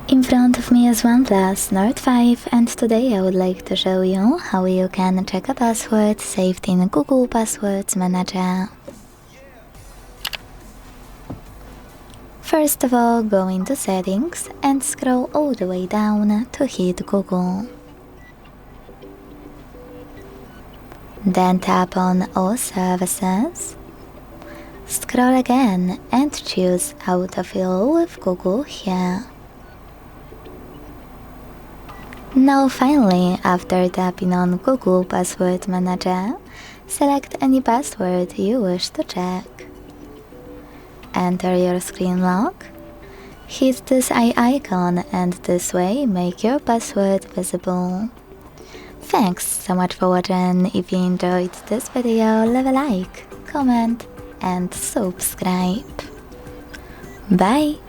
In front of me is OnePlus Nord 5, and today I would like to show you how you can check a password saved in Google Passwords Manager. First of all, go into Settings and scroll all the way down to hit Google. Then tap on All Services. Scroll again and choose Autofill with Google here. Now finally, after tapping on Google Password Manager, select any password you wish to check. Enter your screen lock, hit this eye icon, and this way make your password visible. Thanks so much for watching. If you enjoyed this video, leave a like, comment and subscribe. Bye!